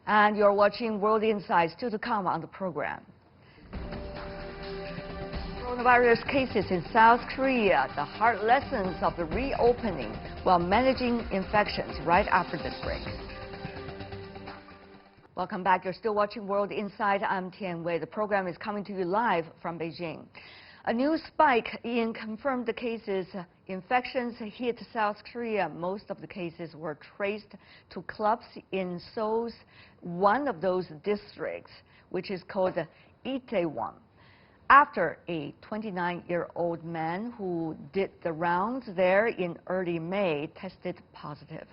And you're watching World Insights. Still to come on the program. Coronavirus cases in South Korea, the hard lessons of the reopening while managing infections right after this break. Welcome back. You're still watching World Insight. I'm Tian Wei. The program is coming to you live from Beijing. A new spike in confirmed cases. Infections hit South Korea. Most of the cases were traced to clubs in Seoul's one of those districts, which is called Itaewon, after a 29-year-old man who did the rounds there in early May tested positive.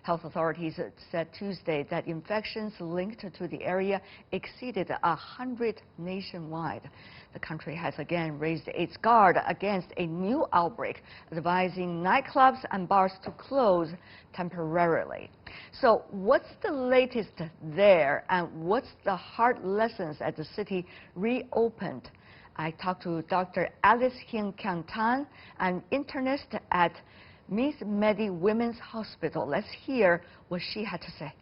Health authorities said Tuesday that infections linked to the area exceeded 100 nationwide. The country has again raised its guard against a new outbreak, advising nightclubs and bars to close temporarily. So what's the latest there, and what's the hard lessons as the city reopened? I talked to Dr. Alice Hyun-Kyung Tan, an internist at MizMedi Women's Hospital. Let's hear what she had to say.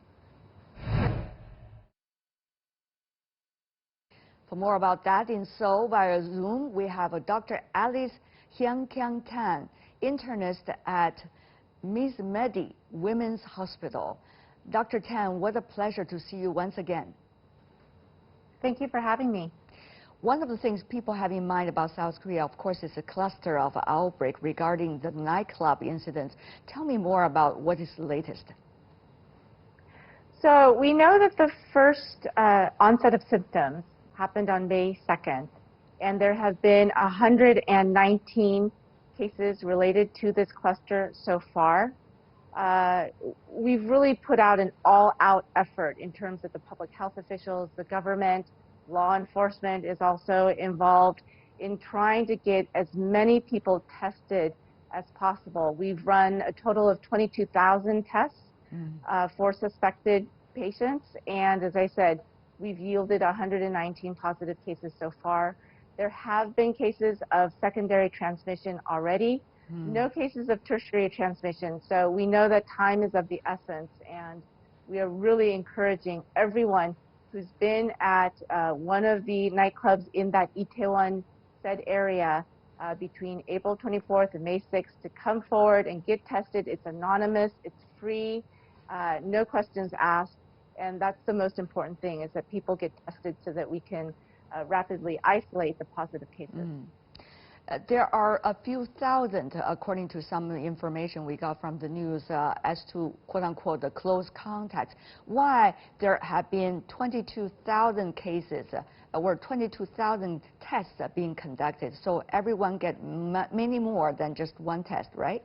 For more about that, in Seoul via Zoom, we have Dr. Alice Hyun-Kyung Tan, internist at MizMedi Women's Hospital. Dr. Tan, what a pleasure to see you once again. Thank you for having me. One of the things people have in mind about South Korea, of course, is a cluster of outbreak regarding the nightclub incidents. Tell me more about what is the latest. So we know that the first onset of symptoms happened on May 2nd, and there have been 119 cases related to this cluster so far. We've really put out an all-out effort in terms of the public health officials, the government. Law enforcement is also involved in trying to get as many people tested as possible. We've run a total of 22,000 tests for suspected patients, and as I said, we've yielded 119 positive cases so far. There have been cases of secondary transmission already, no cases of tertiary transmission, so we know that time is of the essence, and we are really encouraging everyone who's been at one of the nightclubs in that Itaewon said area between April 24th and May 6th to come forward and get tested. It's anonymous, it's free, no questions asked, and that's the most important thing, is that people get tested so that we can rapidly isolate the positive cases. There are a few thousand, according to some information we got from the news, as to quote-unquote the close contacts. Why there have been 22,000 cases, or 22,000 tests being conducted, so everyone get many more than just one test, right?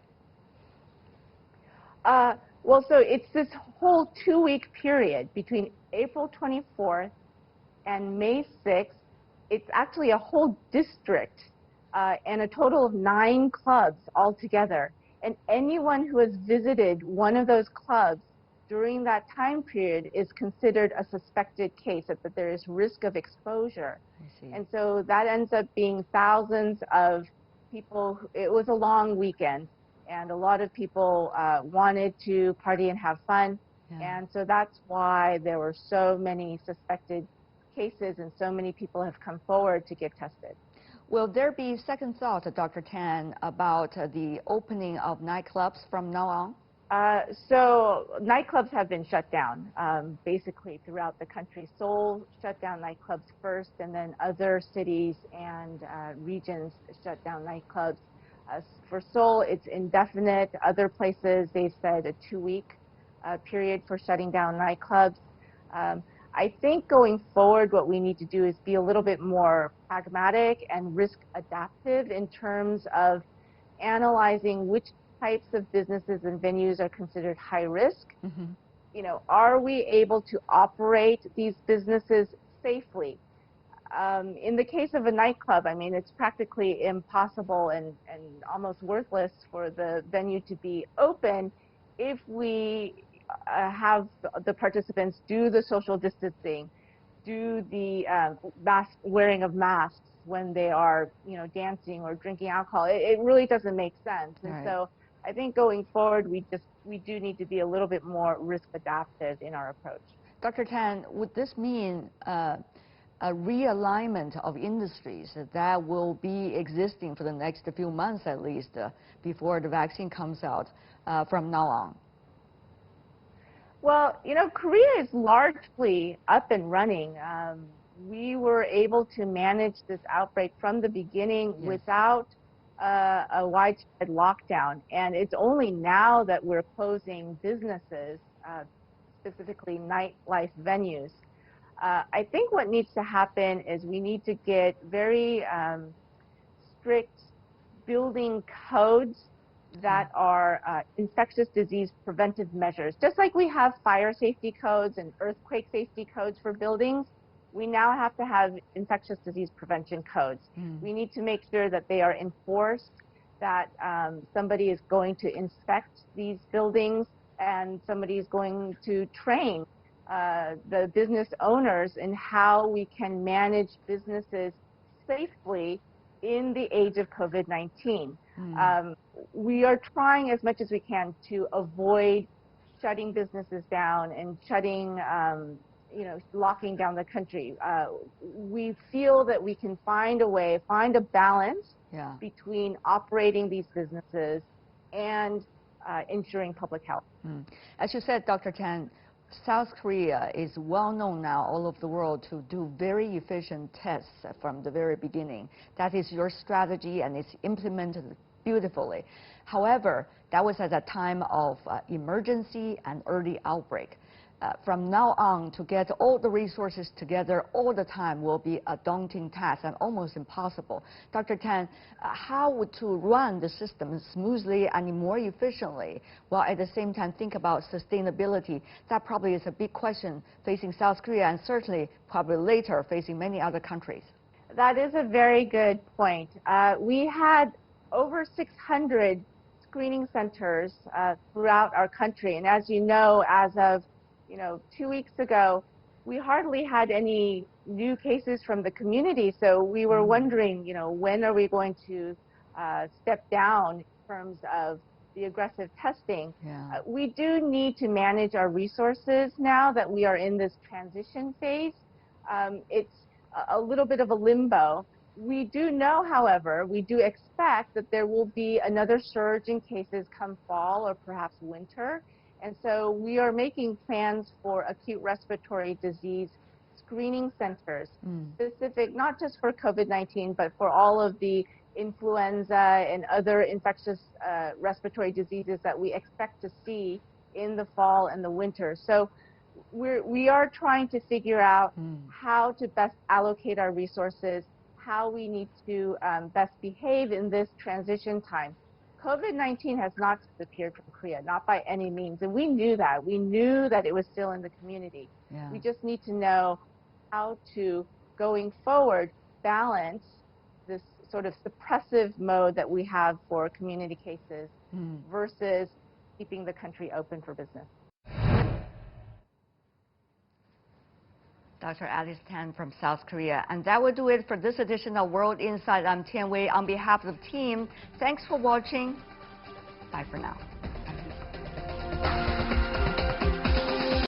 Well, so it's this whole 2-week period between April 24th and May 6th. It's actually a whole district and a total of 9 clubs altogether. And anyone who has visited one of those clubs during that time period is considered a suspected case, that there is risk of exposure. And so that ends up being thousands of people. It was a long weekend, and a lot of people wanted to party and have fun. And so that's why there were so many suspected cases and so many people have come forward to get tested. Will there be second thought, Dr. Tan, about the opening of nightclubs from now on? So nightclubs have been shut down basically throughout the country. Seoul shut down nightclubs first, and then other cities and regions shut down nightclubs. For Seoul, it's indefinite. Other places, they've said a 2-week period for shutting down nightclubs. I think going forward, what we need to do is be a little bit more pragmatic and risk adaptive in terms of analyzing which types of businesses and venues are considered high risk. You know, are we able to operate these businesses safely? In the case of a nightclub, I mean, it's practically impossible and almost worthless for the venue to be open if we have the participants do the social distancing, do the wearing of masks when they are, you know, dancing or drinking alcohol. It really doesn't make sense. And so I think going forward, we do need to be a little bit more risk adaptive in our approach. Dr. Tan, would this mean a realignment of industries that will be existing for the next few months at least before the vaccine comes out from now on? Well, you know, Korea is largely up and running. We were able to manage this outbreak from the beginning without a widespread lockdown. And it's only now that we're closing businesses, specifically nightlife venues. I think what needs to happen is we need to get very strict building codes that are infectious disease preventive measures. Just like we have fire safety codes and earthquake safety codes for buildings, we now have to have infectious disease prevention codes. We need to make sure that they are enforced, that somebody is going to inspect these buildings and somebody is going to train the business owners in how we can manage businesses safely in the age of COVID-19. We are trying as much as we can to avoid shutting businesses down and shutting, locking down the country. We feel that we can find a way, find a balance between operating these businesses and ensuring public health. As you said, Dr. Tan, South Korea is well known now all over the world to do very efficient tests from the very beginning. That is your strategy and it's implemented beautifully. However, that was at a time of emergency and early outbreak. From now on, to get all the resources together all the time will be a daunting task and almost impossible. Dr. Tan, how to run the system smoothly and more efficiently, while at the same time think about sustainability? That probably is a big question facing South Korea and certainly probably later facing many other countries. That is a very good point. We had over 600 screening centers throughout our country, and as you know, as of 2 weeks ago, we hardly had any new cases from the community, so we were wondering, when are we going to step down in terms of the aggressive testing. We do need to manage our resources now that we are in this transition phase. It's a little bit of a limbo. We do know, however, we do expect that there will be another surge in cases come fall or perhaps winter. And so we are making plans for acute respiratory disease screening centers, specific not just for COVID-19, but for all of the influenza and other infectious respiratory diseases that we expect to see in the fall and the winter. So we are trying to figure out how to best allocate our resources, how we need to best behave in this transition time. COVID-19 has not disappeared from Korea, not by any means, and we knew that. We knew that it was still in the community. We just need to know how to, going forward, balance this sort of suppressive mode that we have for community cases versus keeping the country open for business. Dr. Alice Tan from South Korea. And that will do it for this edition of World Insight. I'm Tian Wei. On behalf of the team, thanks for watching. Bye for now.